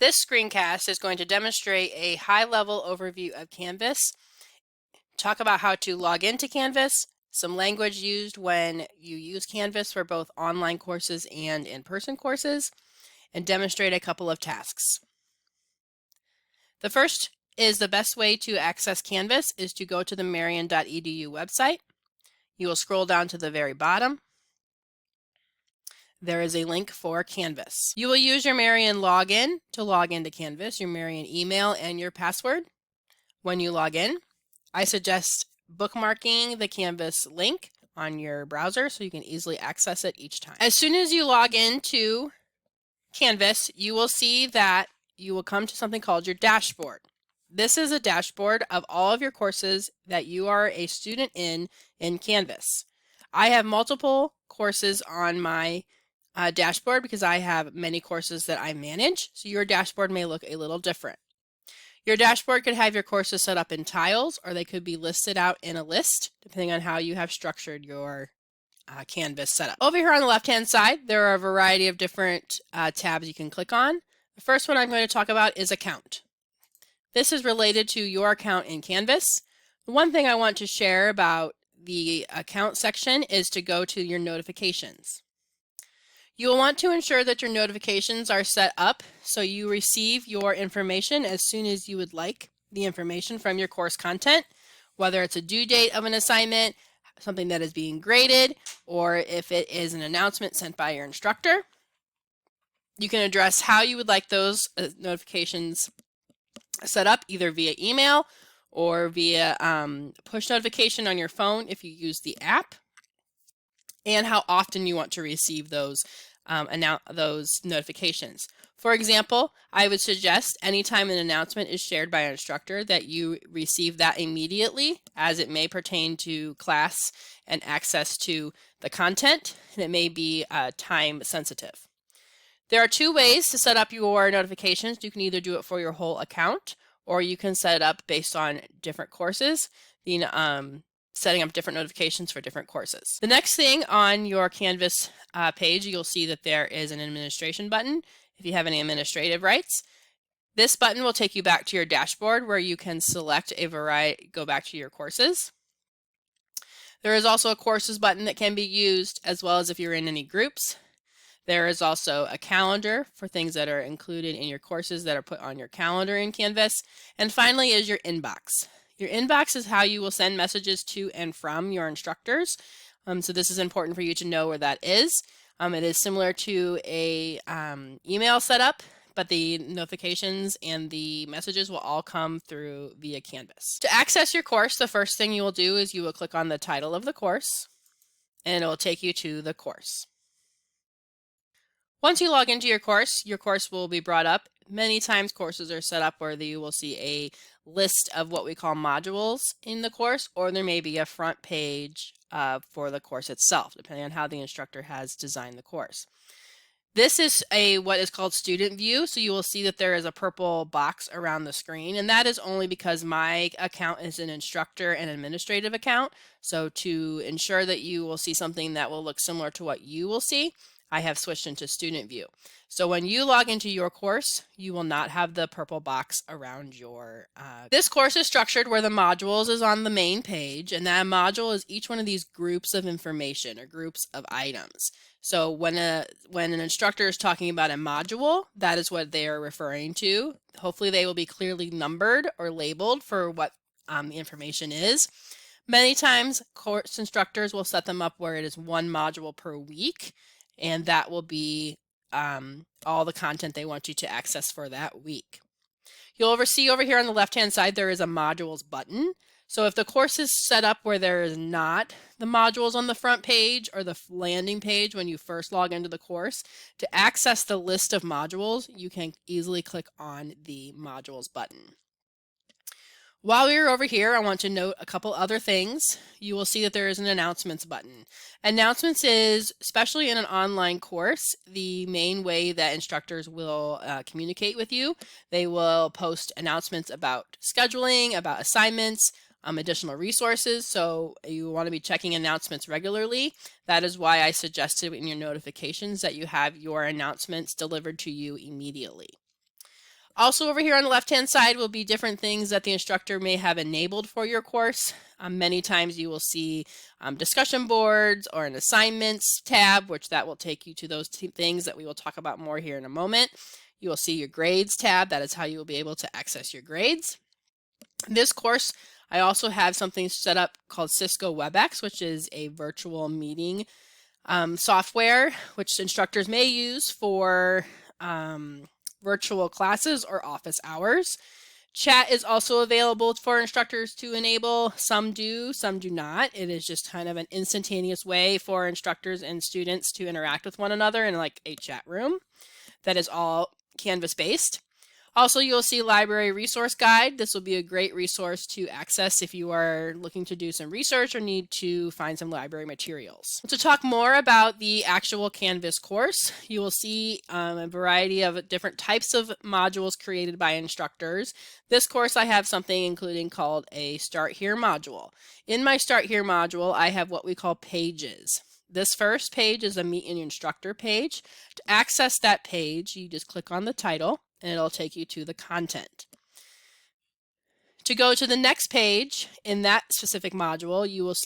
This screencast is going to demonstrate a high-level overview of Canvas, talk about how to log into Canvas, some language used when you use Canvas for both online courses and in-person courses, and demonstrate a couple of tasks. The first is the best way to access Canvas is to go to the Marian.edu website. You will scroll down to the very bottom. There is a link for Canvas. You will use your Marian login to log into Canvas, your Marian email and your password. When you log in, I suggest bookmarking the Canvas link on your browser so you can easily access it each time. As soon as you log into Canvas, you will see that you will come to something called your dashboard. This is a dashboard of all of your courses that you are a student in Canvas. I have multiple courses on my dashboard because I have many courses that I manage, so your dashboard may look a little different. Your dashboard could have your courses set up in tiles, or they could be listed out in a list, depending on how you have structured your Canvas setup. Over here on the left-hand side, there are a variety of different tabs you can click on. The first one I'm going to talk about is Account. This is related to your account in Canvas. The one thing I want to share about the Account section is to go to your notifications. You will want to ensure that your notifications are set up so you receive your information as soon as you would like the information from your course content, whether it's a due date of an assignment, something that is being graded, or if it is an announcement sent by your instructor. You can address how you would like those notifications set up, either via email or via push notification on your phone if you use the app, and how often you want to receive those notifications. For example, I would suggest anytime an announcement is shared by an instructor that you receive that immediately, as it may pertain to class and access to the content, and it may be time sensitive. There are two ways to set up your notifications. You can either do it for your whole account, or you can set it up based on different courses, setting up different notifications for different courses. The next thing on your Canvas page, you'll see that there is an administration button if you have any administrative rights. This button will take you back to your dashboard where you can select a variety, go back to your courses. There is also a courses button that can be used, as well as if you're in any groups. There is also a calendar for things that are included in your courses that are put on your calendar in Canvas. And finally is your inbox. Your inbox is how you will send messages to and from your instructors. So this is important for you to know where that is. It is similar to a email setup, but the notifications and the messages will all come through via Canvas. To access your course, the first thing you will do is you will click on the title of the course, and it will take you to the course. Once you log into your course will be brought up. Many times courses are set up where you will see a list of what we call modules in the course, or there may be a front page for the course itself, depending on how the instructor has designed the course. This is what is called student view, so you will see that there is a purple box around the screen, and that is only because my account is an instructor and administrative account. So to ensure that you will see something that will look similar to what you will see, I have switched into student view. So when you log into your course, you will not have the purple box around your This course is structured where the modules is on the main page, and that module is each one of these groups of information or groups of items. So when an instructor is talking about a module, that is what they are referring to. Hopefully they will be clearly numbered or labeled for what the information is. Many times course instructors will set them up where it is one module per week, and that will be all the content they want you to access for that week. You'll see over here on the left-hand side there is a modules button. So if the course is set up where there is not the modules on the front page or the landing page when you first log into the course, to access the list of modules, you can easily click on the modules button. While we're over here, I want to note a couple other things. You will see that there is an announcements button. Announcements is, especially in an online course, the main way that instructors will communicate with you. They will post announcements about scheduling, about assignments, additional resources. So you want to be checking announcements regularly. That is why I suggested in your notifications that you have your announcements delivered to you immediately. Also over here on the left-hand side will be different things that the instructor may have enabled for your course. Many times you will see discussion boards or an assignments tab, which that will take you to those things that we will talk about more here in a moment. You will see your grades tab. That is how you will be able to access your grades. This course, I also have something set up called Cisco WebEx, which is a virtual meeting software, which instructors may use for virtual classes or office hours. Chat is also available for instructors to enable. Some do, some do not. It is just kind of an instantaneous way for instructors and students to interact with one another in like a chat room that is all Canvas based. Also, you'll see library resource guide. This will be a great resource to access if you are looking to do some research or need to find some library materials. To talk more about the actual Canvas course, you will see a variety of different types of modules created by instructors. This course I have something including called a Start Here module. In my Start Here module, I have what we call pages. This first page is a Meet an Instructor page. To access that page, you just click on the title and it'll take you to the content. To go to the next page in that specific module, you will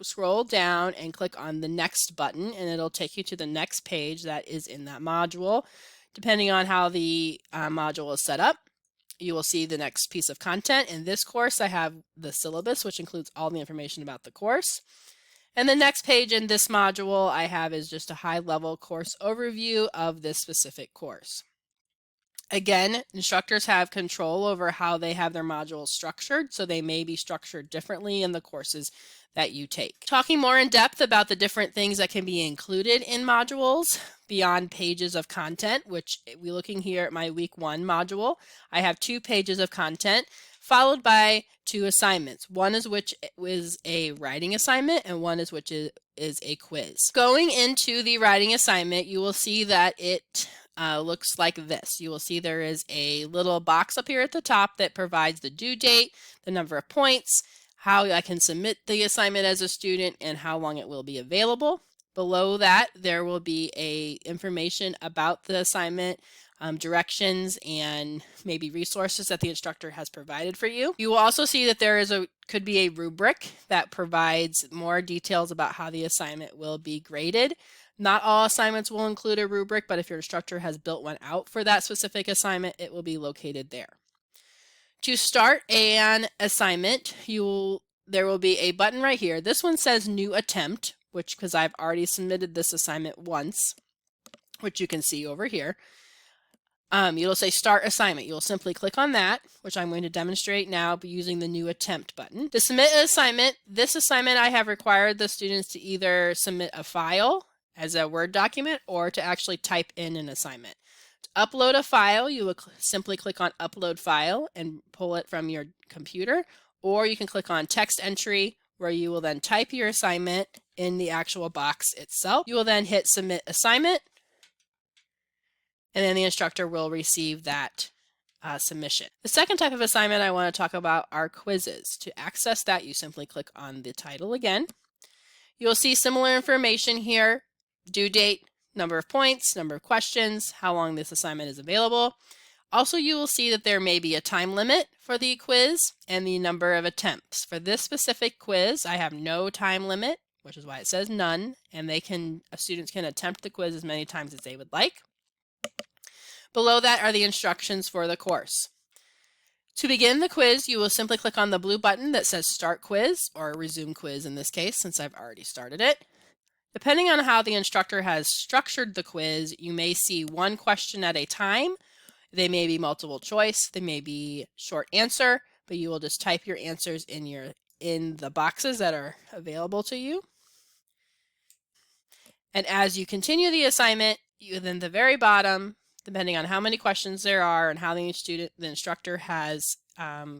scroll down and click on the next button and it'll take you to the next page that is in that module. Depending on how the module is set up, you will see the next piece of content. In this course, I have the syllabus, which includes all the information about the course. And the next page in this module I have is just a high-level course overview of this specific course. Again, instructors have control over how they have their modules structured, so they may be structured differently in the courses that you take. Talking more in depth about the different things that can be included in modules beyond pages of content, which we're looking here at my week 1 module. I have 2 pages of content followed by 2 assignments. One is which is a writing assignment and one is which is a quiz. Going into the writing assignment, you will see that it looks like this. You will see there is a little box up here at the top that provides the due date, the number of points, how I can submit the assignment as a student, and how long it will be available. Below that, there will be information about the assignment, directions, and maybe resources that the instructor has provided for you. You will also see that there is could be a rubric that provides more details about how the assignment will be graded. Not all assignments will include a rubric, but if your instructor has built one out for that specific assignment, it will be located there. To start an assignment, there will be a button right here. This one says New Attempt, which because I've already submitted this assignment once, which you can see over here. You'll say Start Assignment. You'll simply click on that, which I'm going to demonstrate now using the New Attempt button. To submit an assignment, this assignment I have required the students to either submit a file as a Word document or to actually type in an assignment. To upload a file, you will simply click on Upload File and pull it from your computer, or you can click on Text Entry, where you will then type your assignment in the actual box itself. You will then hit Submit Assignment, and then the instructor will receive that submission. The second type of assignment I want to talk about are quizzes. To access that, you simply click on the title again. You'll see similar information here: due date, number of points, number of questions, how long this assignment is available. Also, you will see that there may be a time limit for the quiz and the number of attempts. For this specific quiz, I have no time limit, which is why it says none, and students can attempt the quiz as many times as they would like. Below that are the instructions for the course. To begin the quiz, you will simply click on the blue button that says Start Quiz, or Resume Quiz in this case, since I've already started it. Depending on how the instructor has structured the quiz, you may see one question at a time. They may be multiple choice, they may be short answer, but you will just type your answers in the boxes that are available to you. And as you continue the assignment, then the very bottom, depending on how many questions there are and how the instructor has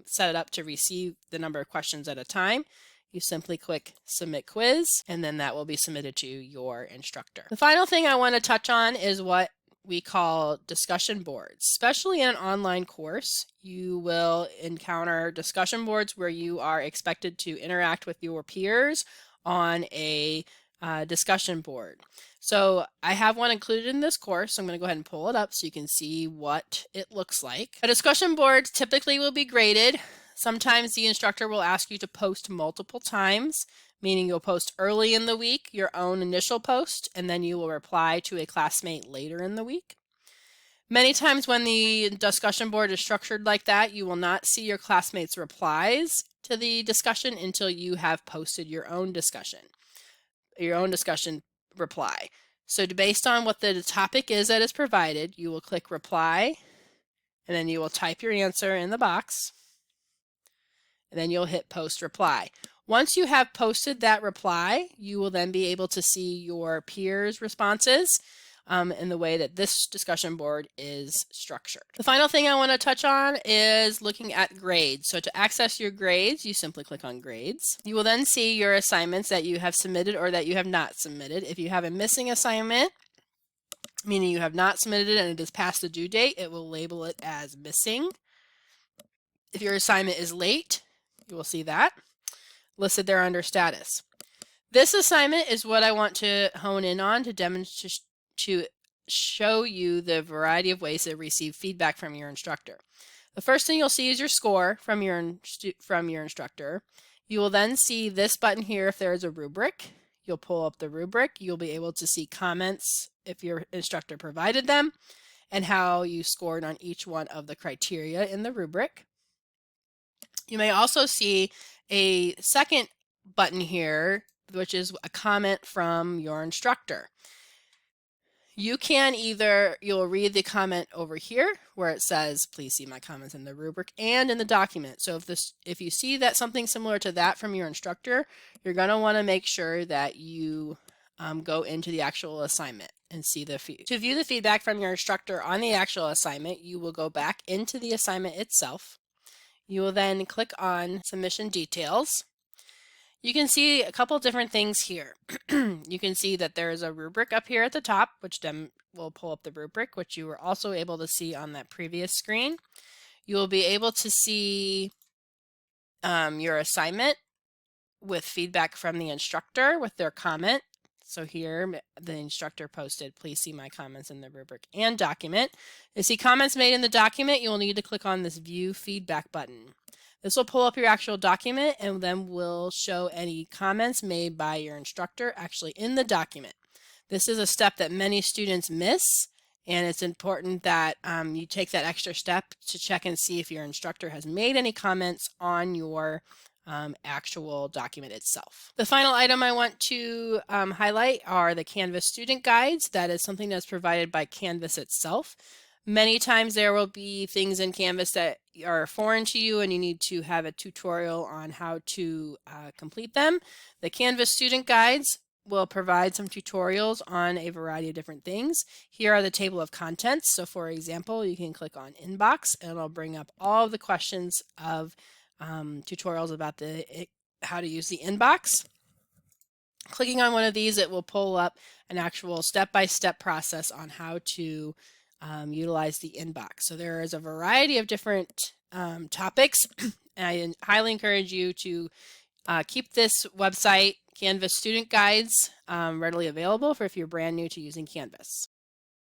set it up to receive the number of questions at a time, you simply click Submit Quiz, and then that will be submitted to your instructor. The final thing I want to touch on is what we call discussion boards. Especially in an online course, you will encounter discussion boards where you are expected to interact with your peers on a discussion board. So I have one included in this course. So I'm going to go ahead and pull it up so you can see what it looks like. A discussion board typically will be graded. Sometimes the instructor will ask you to post multiple times, meaning you'll post early in the week your own initial post, and then you will reply to a classmate later in the week. Many times when the discussion board is structured like that, you will not see your classmates' replies to the discussion until you have posted your own discussion reply. So based on what the topic is that is provided, you will click reply, and then you will type your answer in the box, and then you'll hit post reply. Once you have posted that reply, you will then be able to see your peers' responses in the way that this discussion board is structured. The final thing I want to touch on is looking at grades. So to access your grades, you simply click on grades. You will then see your assignments that you have submitted or that you have not submitted. If you have a missing assignment, meaning you have not submitted it and it is past the due date, it will label it as missing. If your assignment is late, you will see that listed there under status. This assignment is what I want to hone in on to demonstrate, to show you the variety of ways to receive feedback from your instructor. The first thing you'll see is your score from your instructor. You will then see this button here if there is a rubric. You'll pull up the rubric. You'll be able to see comments if your instructor provided them and how you scored on each one of the criteria in the rubric. You may also see a second button here, which is a comment from your instructor. You can you'll read the comment over here where it says, please see my comments in the rubric and in the document. So if you see that something similar to that from your instructor, you're going to want to make sure that you go into the actual assignment and see the feedback. To view the feedback from your instructor on the actual assignment, you will go back into the assignment itself. You will then click on submission details. You can see a couple different things here. You can see that there is a rubric up here at the top, which will pull up the rubric, which you were also able to see on that previous screen. You will be able to see your assignment with feedback from the instructor with their comment. So here the instructor posted, please see my comments in the rubric and document. To see comments made in the document, you will need to click on this view feedback button. This will pull up your actual document and then will show any comments made by your instructor actually in the document. This is a step that many students miss, and it's important that you take that extra step to check and see if your instructor has made any comments on your actual document itself. The final item I want to highlight are the Canvas student guides. That is something that's provided by Canvas itself. Many times there will be things in Canvas that are foreign to you and you need to have a tutorial on how to complete them. The Canvas student guides will provide some tutorials on a variety of different things. Here are the table of contents. So for example, you can click on inbox and it'll bring up all of the questions of tutorials about how to use the inbox. Clicking on one of these, it will pull up an actual step-by-step process on how to utilize the inbox. So there is a variety of different topics. And I highly encourage you to keep this website, Canvas Student Guides, readily available for if you're brand new to using Canvas.